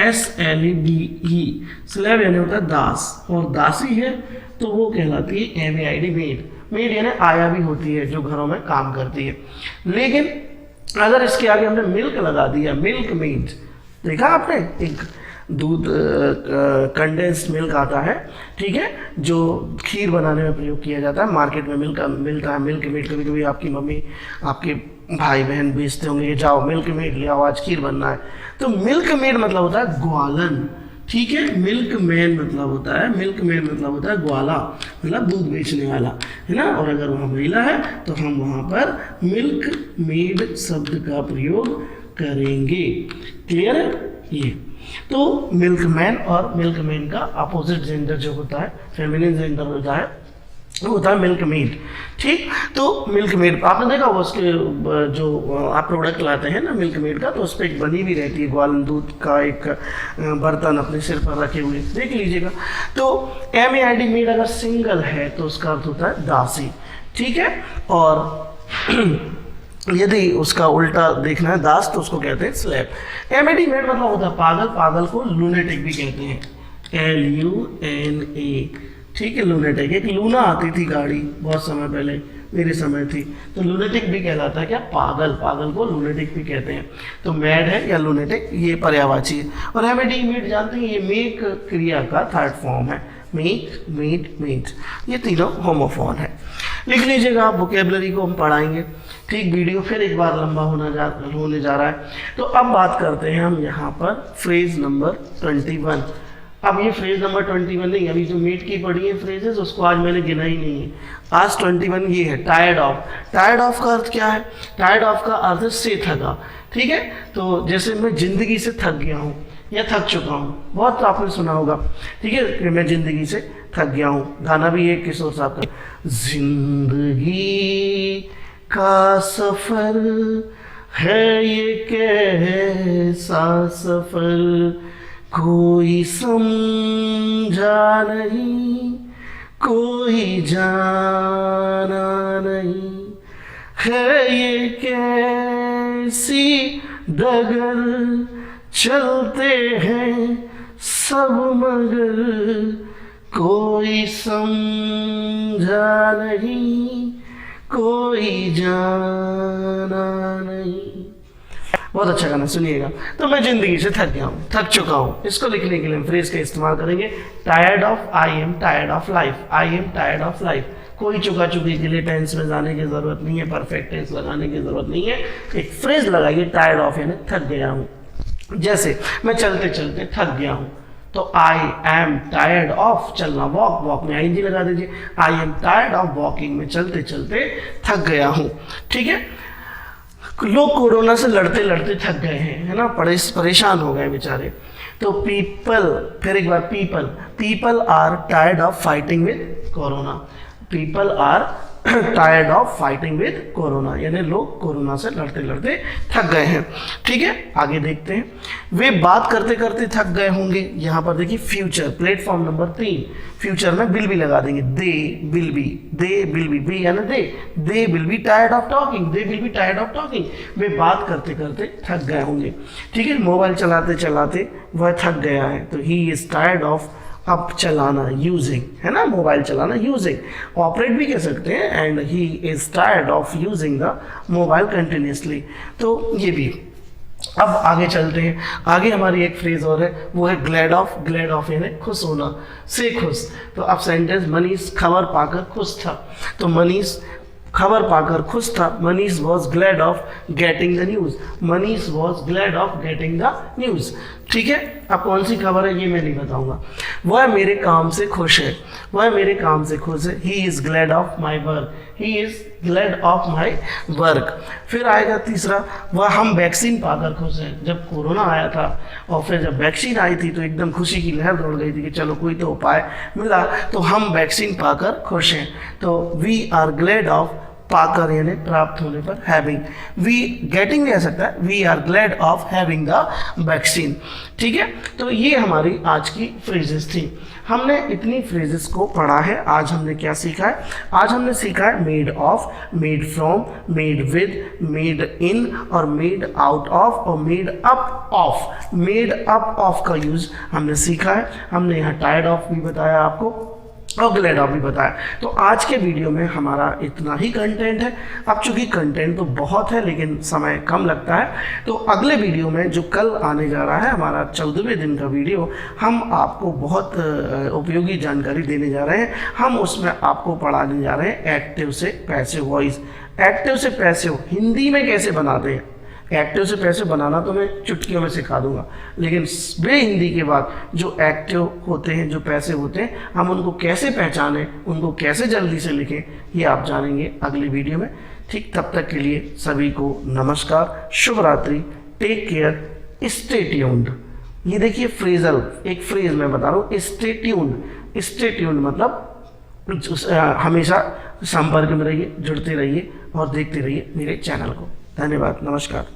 SLABE, स्लैब यानी होता है दास, और दासी है तो वो कहलाती है MEID मेड। मेड यानी आया भी होती है जो घरों में काम करती है। लेकिन अगर इसके आगे हमने मिल्क लगा दिया, मिल्क मेड, देखा आपने, एक दूध कंडेंस्ड मिल्क आता है, ठीक है, जो खीर बनाने में प्रयोग किया जाता है, मार्केट में मिल्क मिलता है, मिल्क मेड। कभी कभी आपकी मम्मी, आपके भाई बहन बेचते होंगे कि जाओ मिल्क मेड ले आओ, आज खीर बनना है। तो मिल्क मेड मतलब होता है ग्वालन, ठीक है। मिल्क मैन मतलब होता है, मिल्क मैन मतलब होता है ग्वाला, मतलब दूध बेचने वाला, है ना। और अगर वहाँ महिला है तो हम वहाँ पर मिल्क मेड शब्द का प्रयोग करेंगे। क्लियर है ये। तो मिल्क मैन और मिल्क मैन का अपोजिट जेंडर जो होता है, फेमिनिन जेंडर होता है, वो होता है मिल्क मेड। ठीक, तो मिल्क मेड आपने देखा होगा, उसके जो आप प्रोडक्ट लाते हैं ना मिल्क मेड का, तो उस पर एक बनी भी रहती है ग्वाल दूध का एक बर्तन अपने सिर पर रखे हुए, देख लीजिएगा। तो MEID मेड अगर सिंगल है तो उसका अर्थ होता है दासी। ठीक है, और यदि उसका उल्टा देखना है दास, तो उसको कहते हैं स्लेव। MED मेड मतलब होता है पागल, पागल को लूनेटिक भी कहते हैं, LUNA। ठीक है, लूनेटिक। एक लूना आती थी गाड़ी बहुत समय पहले, मेरे समय थी, तो लूनेटिक भी कहलाता है क्या, पागल, पागल को लूनेटिक भी कहते हैं। तो मैड है या लूनेटिक, ये पर्यायवाची है। और MED मेड जानते हैं, ये मेक क्रिया का थर्ड फॉर्म है, मेक, मेड, मेड, ये तीनों होमोफोन है। लिख लीजिएगा, आप वोकेबलरी को हम पढ़ाएंगे। ठीक, वीडियो फिर एक बार लंबा होने जा रहा है। तो अब बात करते हैं हम यहाँ पर फ्रेज नंबर 21। अब ये फ्रेज नंबर 21 नहीं, अभी जो मेट की पढ़ी है फ्रेजेस उसको आज मैंने गिना ही नहीं है। आज 21 ये है, टायर्ड ऑफ। टायर्ड ऑफ का अर्थ क्या है? टायर्ड ऑफ का अर्थ से थका। ठीक है, तो जैसे मैं जिंदगी से थक गया हूँ या थक चुका हूँ, बहुत आपने सुना होगा। ठीक है, कि मैं जिंदगी से थक गया हूँ, गाना भी है किशोर साहब का, जिंदगी का सफर है ये कैसा सफर, कोई समझा नहीं, कोई जाना नहीं, है ये कैसी डगर, चलते हैं सब मगर, कोई समझा नहीं, कोई जाना नहीं। बहुत अच्छा गाना, सुनिएगा। तो मैं जिंदगी से थक गया हूँ, थक चुका हूँ, इसको लिखने के लिए हम फ्रेज का इस्तेमाल करेंगे, tired of, I am tired of life, I am tired of life. कोई चुका चुकी के लिए टेंस में जाने की जरूरत नहीं है, परफेक्ट टेंस लगाने की जरूरत नहीं है, एक फ्रेज लगाइए, टायर्ड ऑफ यानी थक गया हूँ। जैसे मैं चलते चलते थक गया हूँ, तो आई एम टायर्ड ऑफ चलना, वॉक, वॉक में ING लगा दीजिए, I am tired of walking में चलते चलते थक गया हूँ। ठीक है, लोग कोरोना से लड़ते लड़ते थक गए हैं, है ना, परेशान हो गए बेचारे। तो पीपल, फिर एक बार people, people are tired of fighting with corona, people are tired of fighting with corona, यानी लोग कोरोना से लड़ते लड़ते थक गए हैं। ठीक है, आगे देखते हैं। वे बात करते करते थक गए होंगे, यहाँ पर देखिए फ्यूचर, प्लेटफॉर्म नंबर 3, फ्यूचर में विल भी लगा देंगे, they will be, they will be यानी they will be tired of talking, they will be tired of talking, वे बात करते करते थक गए होंगे। ठीक है, मोबाइल चलाते चलाते वह थक गया है, तो ही इज टायर्ड ऑफ अब चलाना, यूजिंग, है ना, मोबाइल चलाना, यूजिंग, ऑपरेट भी कह सकते हैं, and he is tired of using the mobile continuously. तो ये भी। अब आगे चलते हैं, आगे हमारी एक फ्रेज और है, वो है ग्लैड ऑफ, ग्लैड ऑफ यानी खुश होना, से खुश। तो अब सेंटेंस, मनीष खबर पाकर खुश था, तो मनीष खबर पाकर खुश था, Manish was glad of getting the news, Manish was glad of getting the news. ठीक है, अब कौन सी खबर है ये मैं नहीं बताऊंगा। वह मेरे काम से खुश है, वह मेरे काम से खुश है, he is glad of my work, he is glad of my work. फिर आएगा तीसरा, वह हम वैक्सीन पाकर खुश हैं, जब कोरोना आया था और फिर जब वैक्सीन आई थी तो एकदम खुशी की लहर दौड़ गई थी कि चलो कोई तो उपाय मिला, तो हम वैक्सीन पाकर खुश हैं। तो वी आर ग्लैड ऑफ, पाकर यानी प्राप्त होने पर, हैविंग, वी गेटिंग भी आ सकता है, we are glad of having the vaccine. ठीक है, तो ये हमारी आज की फ्रेजेस थी। हमने इतनी फ्रेजेस को पढ़ा है। आज हमने क्या सीखा है? आज हमने सीखा है made of, made from, made with, made in और मेड आउट ऑफ और made up of. Made up of का यूज हमने सीखा है। हमने यहाँ टायर्ड ऑफ भी बताया आपको और ग्लैड ऑफ भी बताया। तो आज के वीडियो में हमारा इतना ही कंटेंट है। अब चूंकि कंटेंट तो बहुत है लेकिन समय कम लगता है, तो अगले वीडियो में जो कल आने जा रहा है हमारा 14वें दिन का वीडियो, हम आपको बहुत उपयोगी जानकारी देने जा रहे हैं। हम उसमें आपको पढ़ाने जा रहे हैं एक्टिव से पैसिव वॉइस। एक्टिव से पैसिव हिंदी में कैसे बनाते हैं, एक्टिव से पैसे बनाना तो मैं चुटकियों में सिखा दूंगा, लेकिन बे हिंदी के बाद जो एक्टिव होते हैं, जो पैसे होते हैं, हम उनको कैसे पहचानें, उनको कैसे जल्दी से लिखें, ये आप जानेंगे अगली वीडियो में। ठीक, तब तक के लिए सभी को नमस्कार, शुभ रात्रि, टेक केयर, स्टे ट्यून्ड। ये देखिए फ्रेजल, एक फ्रेज मैं बता रहा हूँ, स्टे ट्यून्ड। स्टे ट्यून्ड मतलब हमेशा संपर्क में रहिए, जुड़ते रहिए और देखते रहिए मेरे चैनल को। धन्यवाद, नमस्कार।